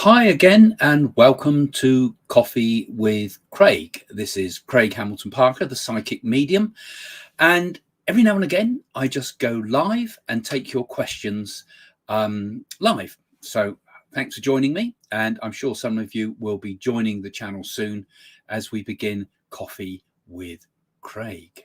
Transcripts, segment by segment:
Hi again, and welcome to Coffee with Craig. This is Craig Hamilton Parker, the psychic medium. And every now and again, I just go live and take your questions live. So thanks for joining me. And I'm sure some of you will be joining the channel soon as we begin Coffee with Craig.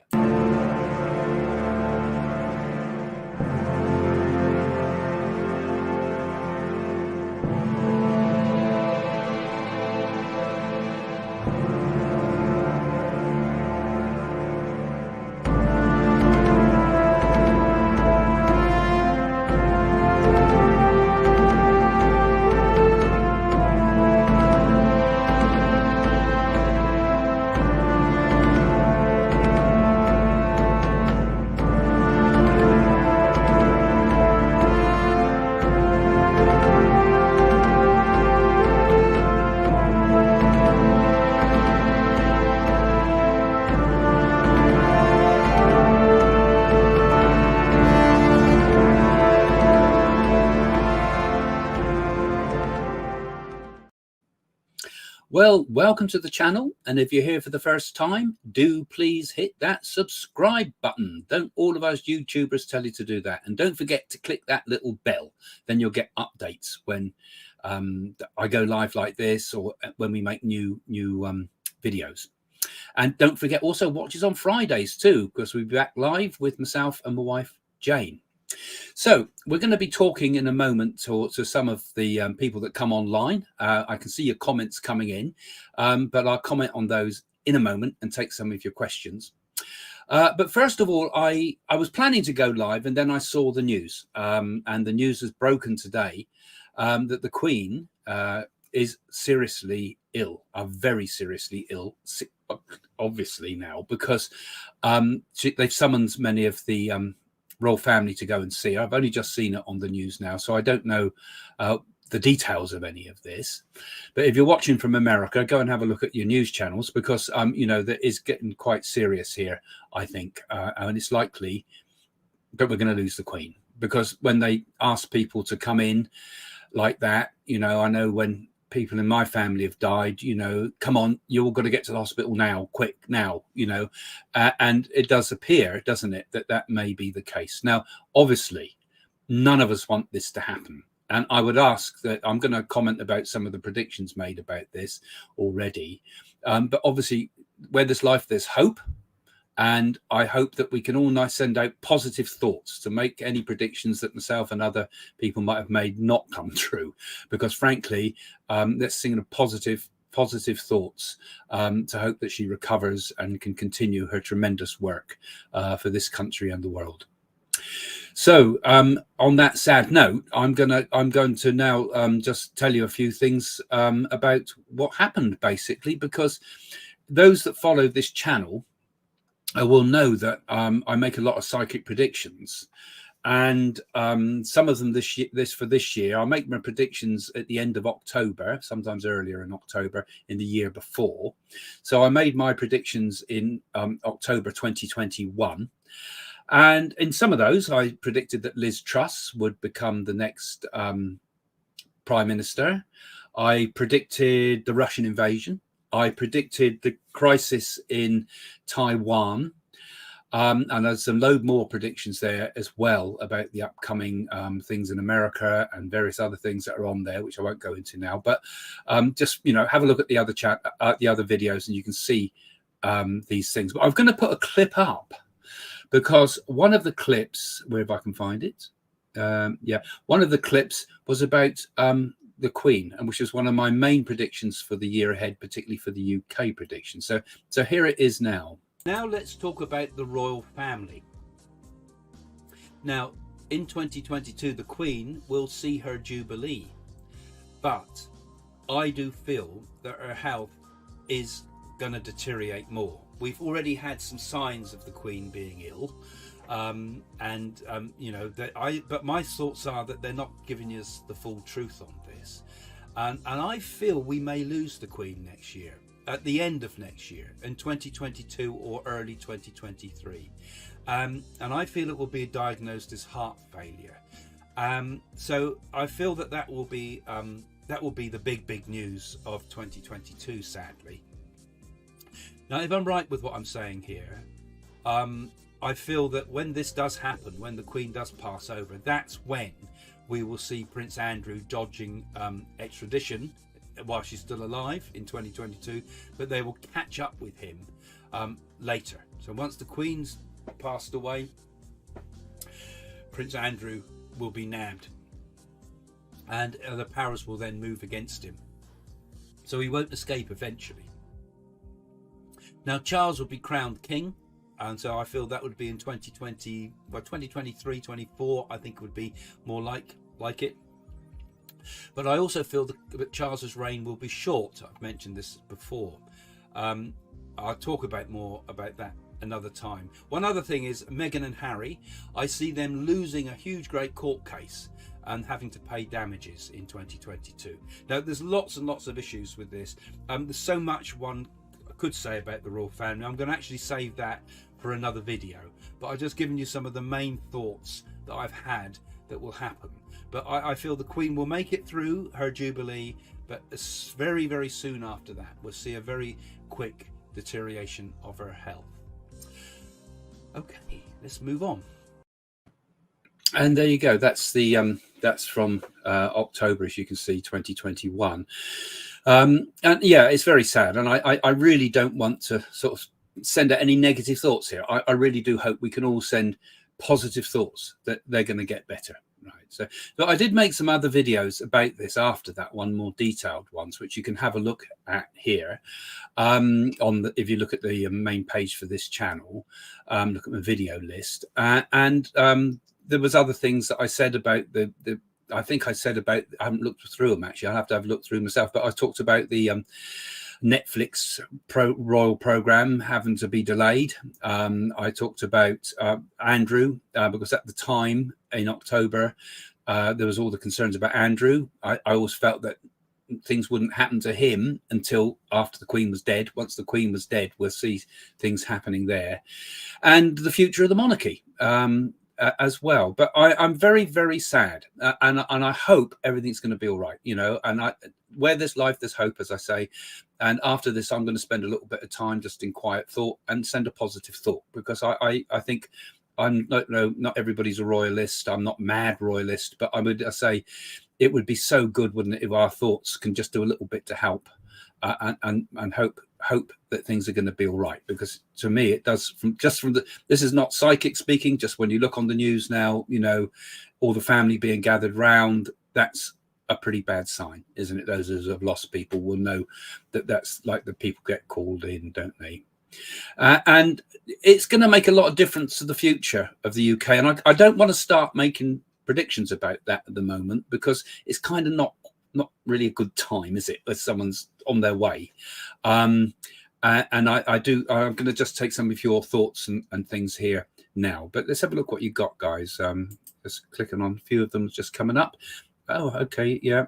Well, welcome to the channel, and if you're here for the first time, do please hit that subscribe button. Don't all of us YouTubers tell you to do that? And don't forget to click that little bell, then you'll get updates when I go live like this, or when we make new videos. And don't forget also watch us on Fridays too, because we'll be back live with myself and my wife Jane. So we're going to be talking in a moment to some of the people that come online. I can see your comments coming in, but I'll comment on those in a moment and take some of your questions. But first of all, I was planning to go live, and then I saw the news, and the news has broken today that the Queen is seriously ill, very seriously ill, obviously now, because they've summoned many of the royal family to go and see. I've only just seen it on the news now, so I don't know the details of any of this. But if you're watching from America, go and have a look at your news channels, because you know, that is getting quite serious here, I think, and it's likely that we're going to lose the Queen, because when they ask people to come in like that, you know, I know when people in my family have died, you know, come on, you all got to get to the hospital now, quick now, you know, and it does appear, doesn't it, that that may be the case. Now, obviously, none of us want this to happen. And I would ask that, I'm going to comment about some of the predictions made about this already. But obviously, where there's life, there's hope. And I hope that we can all send out positive thoughts to make any predictions that myself and other people might have made not come true. Because frankly, let's sing of positive thoughts to hope that she recovers and can continue her tremendous work for this country and the world. So on that sad note, I'm going to now just tell you a few things about what happened, basically, because those that follow this channel will know that I make a lot of psychic predictions, and some of them this year. I make my predictions at the end of October, sometimes earlier in October in the year before. So I made my predictions in October 2021, and in some of those I predicted that Liz Truss would become the next Prime Minister. I predicted the Russian invasion. I predicted the crisis in Taiwan, and there's a load more predictions there as well about the upcoming things in America and various other things that are on there, which I won't go into now. But just, you know, have a look at the other videos, and you can see these things. But I'm going to put a clip up, because one of the clips, where if I can find it, yeah, one of the clips was about the Queen, and which was one of my main predictions for the year ahead, particularly for the UK prediction. So here it is now. Now let's talk about the royal family. Now in 2022 the Queen will see her jubilee, but I do feel that her health is going to deteriorate more. We've already had some signs of the Queen being ill, you know, but my thoughts are that they're not giving us the full truth on this, and I feel we may lose the Queen next year, at the end of next year, in 2022 or early 2023, and I feel it will be diagnosed as heart failure. So I feel that will be that will be the big news of 2022, sadly. Now, if I'm right with what I'm saying here, I feel that when this does happen, when the Queen does pass over, that's when we will see Prince Andrew dodging extradition while she's still alive in 2022, but they will catch up with him later. So once the Queen's passed away, Prince Andrew will be nabbed, and the powers will then move against him. So he won't escape eventually. Now, Charles will be crowned king, and so I feel that would be in 2020, well, 2023, 24, I think would be more like it. But I also feel that Charles's reign will be short. I've mentioned this before. I'll talk more about that another time. One other thing is Meghan and Harry. I see them losing a huge, great court case and having to pay damages in 2022. Now, there's lots and lots of issues with this. There's so much one could say about the royal family. I'm going to actually save that for another video, but I've just given you some of the main thoughts that I've had that will happen. But I feel the Queen will make it through her jubilee, but very, very soon after that we'll see a very quick deterioration of her health. Okay, let's move on. And there you go. That's the that's from October, as you can see, 2021. And yeah, it's very sad, and I really don't want to sort of send out any negative thoughts here. I really do hope we can all send positive thoughts that they're going to get better. Right. So, but I did make some other videos about this after that one, more detailed ones, which you can have a look at here. If you look at the main page for this channel, look at my video list, and there was other things that I said about I think I said about, I haven't looked through them actually. I'll have to have a look through myself, but I talked about the Netflix royal program having to be delayed. I talked about Andrew, because at the time in October, there was all the concerns about Andrew. I always felt that things wouldn't happen to him until after the Queen was dead. Once the Queen was dead, we'll see things happening there. And the future of the monarchy as well. But I'm very, very sad, and I hope everything's going to be all right, you know. And where there's life, there's hope, as I say. And after this, I'm going to spend a little bit of time just in quiet thought and send a positive thought, because I think I'm not everybody's a royalist. I'm not mad royalist, but I say it would be so good, wouldn't it, if our thoughts can just do a little bit to help and hope that things are going to be all right. Because to me, it does, this is not psychic speaking, just when you look on the news now, you know, all the family being gathered round, that's a pretty bad sign, isn't it? Those who have lost people will know that that's like the people get called in, don't they? And it's going to make a lot of difference to the future of the UK. And I don't want to start making predictions about that at the moment, because it's kind of not really a good time, is it, if someone's on their way. And I'm going to just take some of your thoughts and things here now. But let's have a look what you got, guys. Just clicking on a few of them just coming up. Oh, okay, yeah.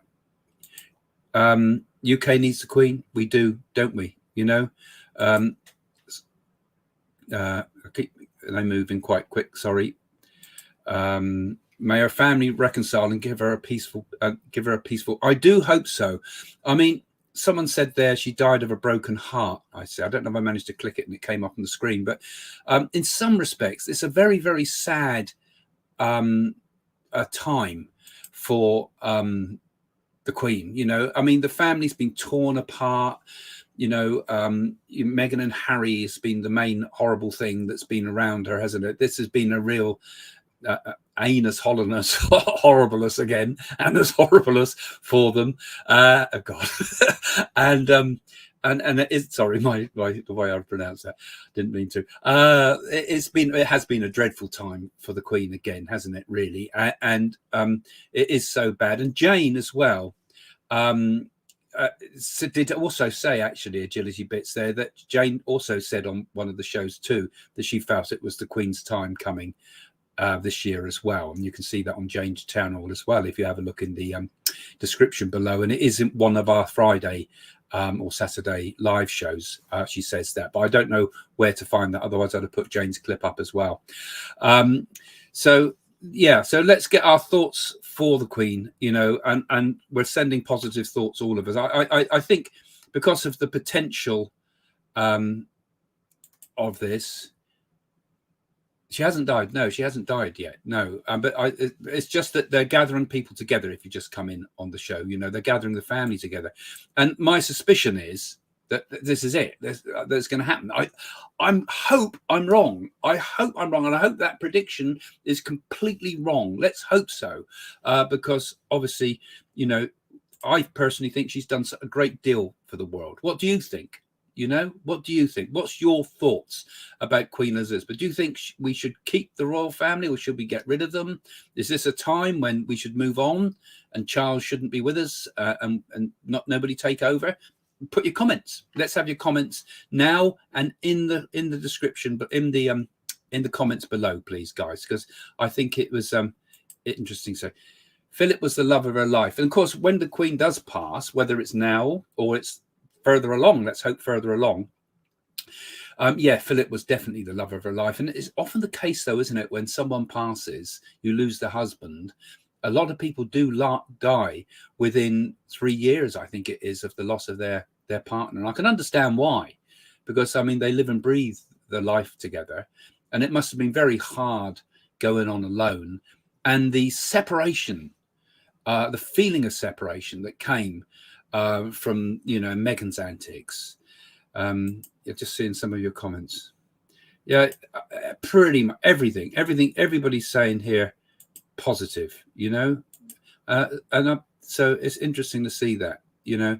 UK needs the Queen. We do, don't we? You know, I'm moving quite quick. Sorry. May her family reconcile and give her a peaceful. I do hope so. I mean, someone said there she died of a broken heart. I don't know if I managed to click it and it came up on the screen, but in some respects, it's a very, very sad a time for the Queen. You know, I mean, the family's been torn apart. You know, Meghan and Harry has been the main horrible thing that's been around her, hasn't it? This has been a real anus horribleness again, anus horribleness for them. Oh God. and it is, sorry, the way I pronounced that, didn't mean to. It has been a dreadful time for the Queen again, hasn't it? Really, and it is so bad. And Jane as well. Did also say, actually, Agility Bits there, that Jane also said on one of the shows too that she felt it was the Queen's time coming this year as well. And you can see that on Jane's channel as well if you have a look in the description below. And it isn't one of our Friday or Saturday live shows. She says that, but I don't know where to find that. Otherwise, I'd have put Jane's clip up as well. So yeah, so let's get our thoughts for the Queen, you know, and we're sending positive thoughts, all of us. I think because of the potential of this. She hasn't died. No, she hasn't died yet. No, but it's just that they're gathering people together. If you just come in on the show, you know, they're gathering the family together. And my suspicion is that this is it. That's going to happen. I hope I'm wrong. I hope I'm wrong. And I hope that prediction is completely wrong. Let's hope so. Because obviously, you know, I personally think she's done a great deal for the world. What do you think? You know, what do you think? What's your thoughts about Queen Elizabeth? Do you think we should keep the royal family, or should we get rid of them? Is this a time when we should move on and Charles shouldn't be with us and not nobody take over? Put your comments. Let's have your comments now and in the description, but in the comments below, please, guys, because I think it was interesting. So Philip was the love of her life. And of course, when the Queen does pass, whether it's now or it's further along, let's hope further along. Yeah, Philip was definitely the love of her life. And it's often the case, though, isn't it? When someone passes, you lose the husband. A lot of people do die within 3 years, I think it is, of the loss of their partner. And I can understand why, because, I mean, they live and breathe the life together. And it must have been very hard going on alone. And the separation, the feeling of separation that came from, you know, Meghan's antics. You're just seeing some of your comments. Yeah, pretty much everything everybody's saying here positive, you know, so it's interesting to see that, you know.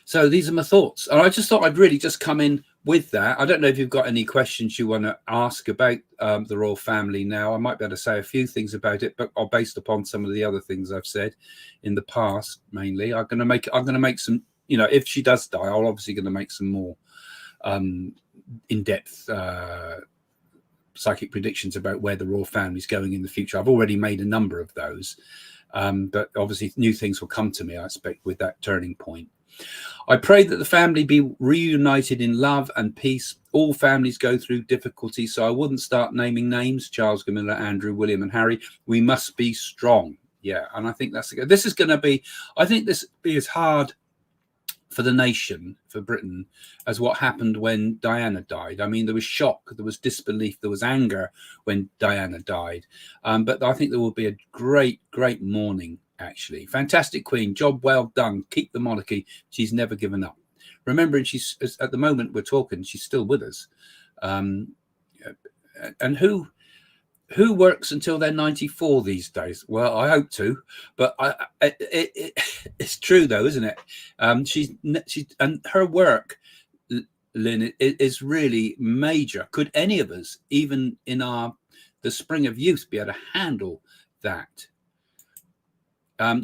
So these are my thoughts. And I just thought I'd really just come in with that. I don't know if you've got any questions you want to ask about the royal family now. I might be able to say a few things about it, but are based upon some of the other things I've said in the past. Mainly, I'm going to make some. You know, if she does die, I'm obviously going to make some more in-depth psychic predictions about where the royal family is going in the future. I've already made a number of those, but obviously new things will come to me, I expect, with that turning point. I pray that the family be reunited in love and peace. All families go through difficulty, so I wouldn't start naming names. Charles, Camilla, Andrew, William and Harry. We must be strong. Yeah, and I think this is going to be, I think this will be as hard for the nation, for Britain, as what happened when Diana died. I mean, there was shock, there was disbelief, there was anger when Diana died. But I think there will be a great, great mourning. Actually, fantastic Queen, job well done. Keep the monarchy. She's never given up. Remembering she's, at the moment we're talking, she's still with us. And who works until they're 94 these days? Well, I hope to, but it's true though, isn't it? She's and her work, Lynn, is really major. Could any of us, even in the spring of youth, be able to handle that?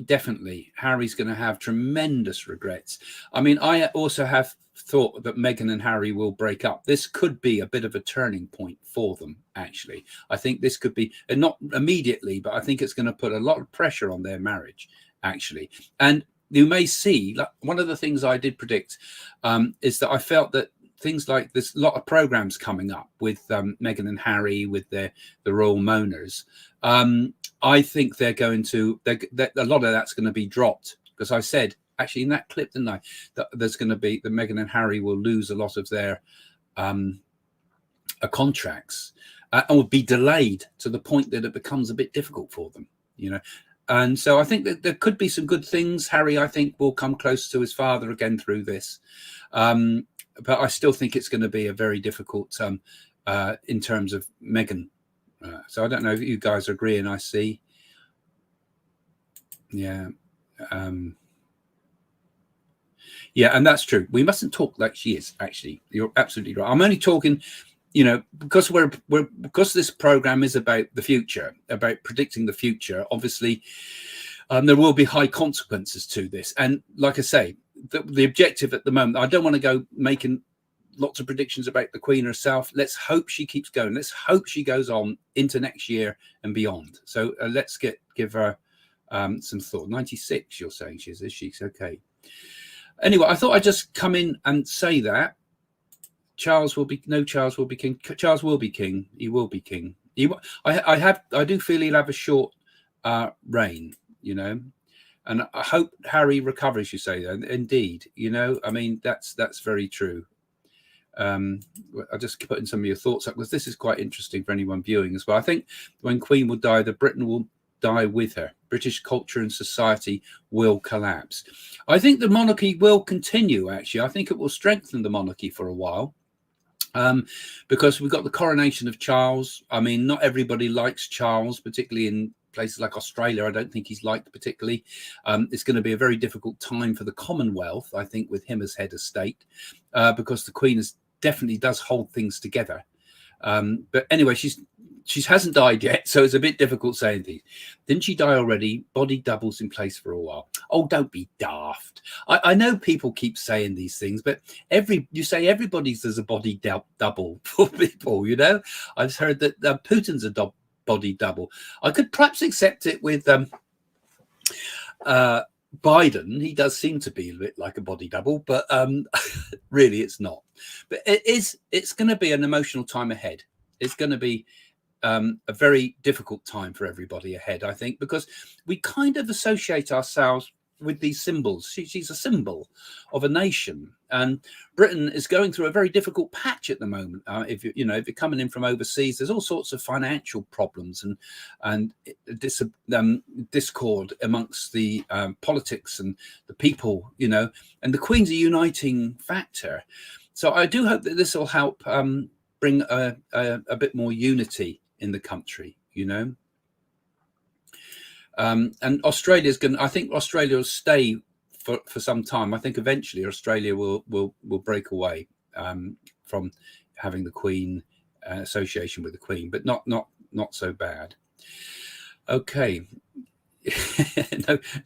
Definitely, Harry's going to have tremendous regrets. I mean, I also have thought that Meghan and Harry will break up. This could be a bit of a turning point for them, actually. I think this could be, and not immediately, but I think it's going to put a lot of pressure on their marriage, actually. And you may see, like, one of the things I did predict is that I felt that things like this, a lot of programs coming up with Meghan and Harry, with the royal moaners. I think they're going to, a lot of that's going to be dropped, because I said, actually in that clip, didn't I, that there's going to be, that Meghan and Harry will lose a lot of their contracts and will be delayed to the point that it becomes a bit difficult for them, you know. And so I think that there could be some good things. Harry, I think, will come close to his father again through this. But I still think it's going to be a very difficult in terms of Meghan. So I don't know if you guys are agreeing. I see. Yeah. Yeah, and that's true. We mustn't talk like she is, actually. You're absolutely right. I'm only talking, you know, because because this program is about the future, about predicting the future. Obviously, there will be high consequences to this. And like I say, the objective at the moment, I don't want to go making lots of predictions about the Queen herself. Let's hope she keeps going. Let's hope she goes on into next year and beyond. So let's give her some thought. 96, you're saying she is she? Okay. Anyway, I thought I'd just come in and say that Charles will be king. Charles will be king. He will be king. I do feel he'll have a short reign, you know, and I hope Harry recovers. You say that, indeed, you know. I mean, that's very true. I'll just put in some of your thoughts up because this is quite interesting for anyone viewing as well. I think when Queen will die, the Britain will die with her. British culture and society will collapse. I think the monarchy will continue, actually. I think it will strengthen the monarchy for a while. Because we've got the coronation of Charles. I mean, not everybody likes Charles, particularly in places like Australia. I don't think he's liked particularly. It's going to be a very difficult time for the Commonwealth, I think, with him as head of state, because the Queen definitely does hold things together. But anyway, she hasn't died yet, so it's a bit difficult saying these. Didn't she die already? Body doubles in place for a while. Oh, don't be daft. I know people keep saying these things, but you say everybody's there's a body double for people, you know. I've heard that Putin's a body double. I could perhaps accept it with Biden. He does seem to be a bit like a body double, but really it's not. But it's going to be an emotional time ahead. It's going to be a very difficult time for everybody ahead, I think, because we kind of associate ourselves with these symbols. She's a symbol of a nation, and Britain is going through a very difficult patch at the moment. If you're coming in from overseas, there's all sorts of financial problems and discord amongst the politics and the people, you know, and the Queen's a uniting factor. So I do hope that this will help bring a bit more unity in the country, you know. And Australia's going. I think Australia will stay for some time. I think eventually Australia will break away from having the Queen, association with the Queen, but not so bad. Okay.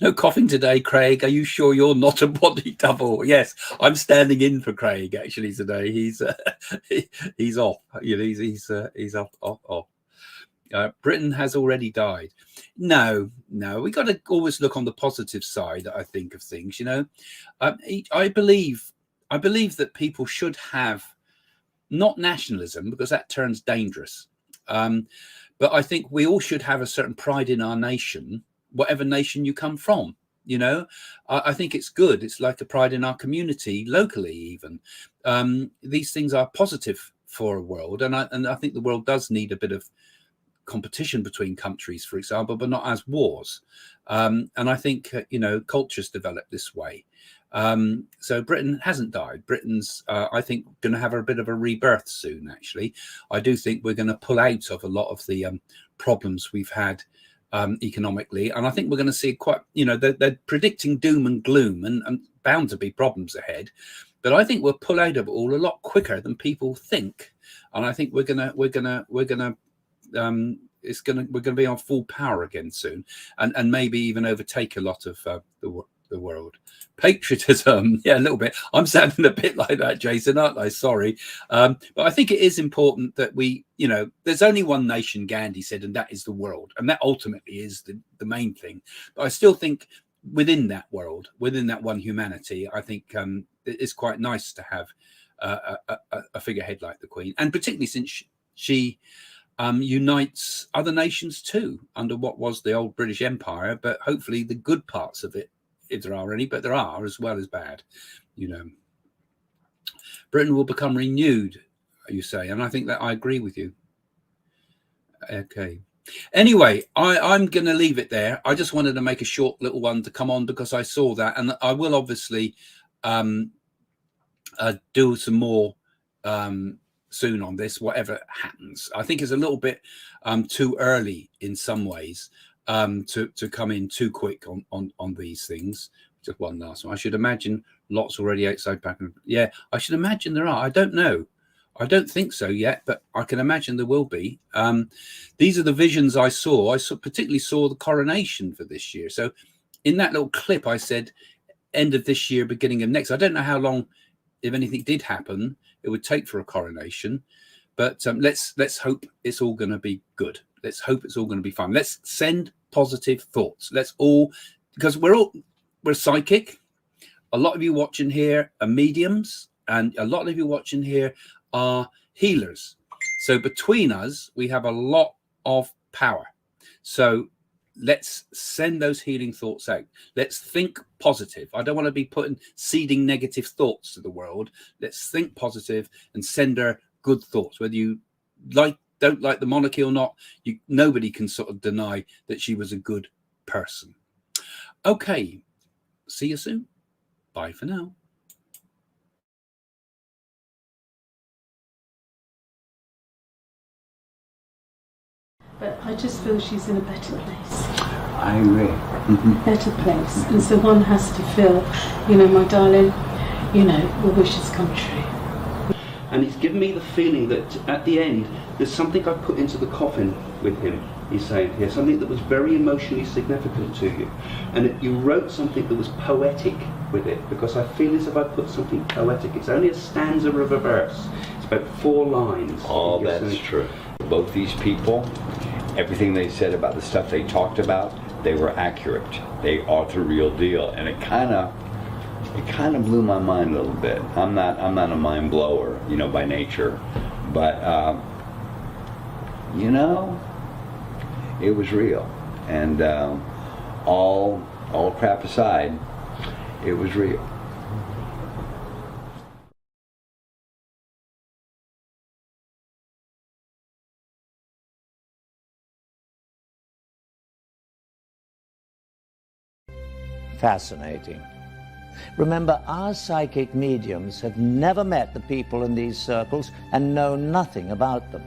No coughing today, Craig. Are you sure you're not a body double? Yes, I'm standing in for Craig actually today. He's off. You know, he's off. Britain has already died. No, we got to always look on the positive side, I think, of things, you know. I believe that people should have not nationalism, because that turns dangerous, but I think we all should have a certain pride in our nation, whatever nation you come from, you know. I think it's good. It's like a pride in our community locally even. These things are positive for a world, and I think the world does need a bit of competition between countries, for example, but not as wars. And I think, you know, cultures develop this way. So Britain hasn't died. Britain's, I think, going to have a bit of a rebirth soon, actually. I do think we're going to pull out of a lot of the problems we've had economically. And I think we're going to see quite, you know, they're predicting doom and gloom and bound to be problems ahead. But I think we'll pull out of it all a lot quicker than people think. And I think we're gonna be on full power again soon, and maybe even overtake a lot of the world. Patriotism, yeah, a little bit. I'm sounding a bit like that, Jason, aren't I? Sorry, but I think it is important that we, you know, there's only one nation, Gandhi said, and that is the world, and that ultimately is the main thing. But I still think within that world, within that one humanity, I think it's quite nice to have a figurehead like the Queen, and particularly since she unites other nations too under what was the old British Empire, but hopefully the good parts of it, if there are any, but there are, as well as bad, you know. Britain will become renewed, you say, and I think that I agree with you. Okay. Anyway, I'm going to leave it there. I just wanted to make a short little one to come on because I saw that, and I will obviously do some more soon on this, whatever happens. I think it's a little bit too early in some ways to come in too quick on these things. Just one last one. I should imagine lots already outside back. Yeah, I should imagine there are. I don't know. I don't think so yet, but I can imagine there will be. These are the visions I saw. I particularly saw the coronation for this year. So in that little clip, I said end of this year, beginning of next. I don't know how long, if anything did happen, it would take for a coronation, but let's hope it's all going to be good. Let's hope it's all going to be fun. Let's send positive thoughts. Let's all, because we're psychic. A lot of you watching here are mediums, and a lot of you watching here are healers. So between us, we have a lot of power. So let's send those healing thoughts out. Let's think positive. I don't want to be seeding negative thoughts to the world. Let's think positive and send her good thoughts. Whether you don't like the monarchy or not, nobody can sort of deny that she was a good person. Okay, see you soon. Bye for now. But I just feel she's in a better place. I agree. Better place. And so one has to feel, my darling, your wishes come true. And he's given me the feeling that at the end, there's something I put into the coffin with him, he's saying here, something that was very emotionally significant to you. And you wrote something that was poetic with it, because I feel as if I put something poetic. It's only a stanza of a verse. It's about 4 lines. Oh, that's true. Both these people, everything they said about the stuff they talked about, they were accurate. They are the real deal. And it kind of blew my mind a little bit. I'm not a mind blower, by nature, but it was real. And all crap aside, it was real. Fascinating. Remember, our psychic mediums have never met the people in these circles and know nothing about them.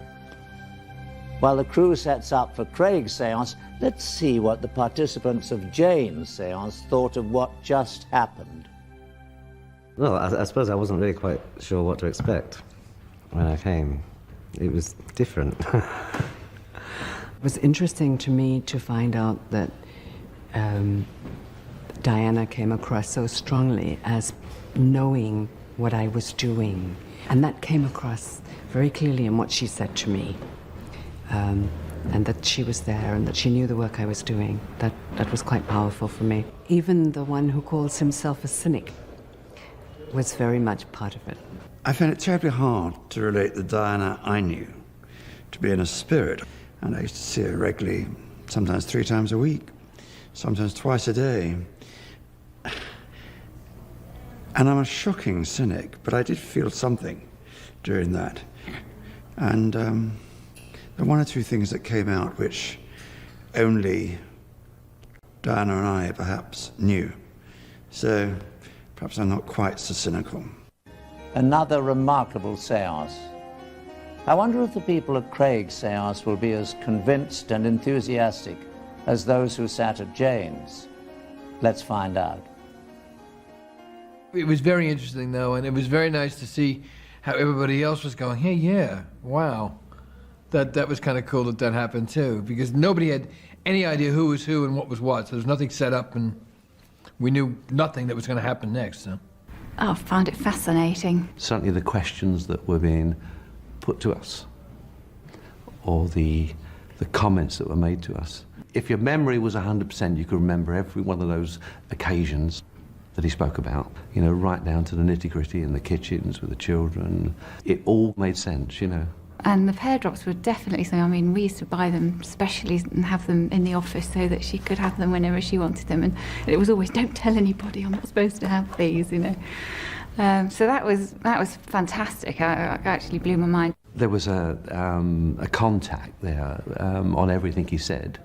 While the crew sets up for Craig's seance, let's see what the participants of Jane's seance thought of what just happened. Well, I suppose I wasn't really quite sure what to expect when I came. It was different. It was interesting to me to find out that Diana came across so strongly as knowing what I was doing. And that came across very clearly in what she said to me. And that she was there and that she knew the work I was doing. That was quite powerful for me. Even the one who calls himself a cynic was very much part of it. I found it terribly hard to relate the Diana I knew to being a spirit. And I used to see her regularly, sometimes 3 times a week, sometimes twice a day. And I'm a shocking cynic, but I did feel something during that. And there were 1 or 2 things that came out which only Diana and I perhaps knew. So perhaps I'm not quite so cynical. Another remarkable seance. I wonder if the people at Craig's seance will be as convinced and enthusiastic as those who sat at Jane's. Let's find out. It was very interesting, though, and it was very nice to see how everybody else was going, hey, yeah, wow. That was kind of cool that happened, too, because nobody had any idea who was who and what was what. So there was nothing set up, and we knew nothing that was going to happen next. So. I found it fascinating. Certainly the questions that were being put to us, or the comments that were made to us. If your memory was 100%, you could remember every one of those occasions that he spoke about, right down to the nitty-gritty in the kitchens with the children. It all made sense, And the pear drops were definitely something. I mean, we used to buy them specially and have them in the office so that she could have them whenever she wanted them. And it was always, don't tell anybody, I'm not supposed to have these, So that was fantastic. I actually blew my mind. There was a contact there on everything he said.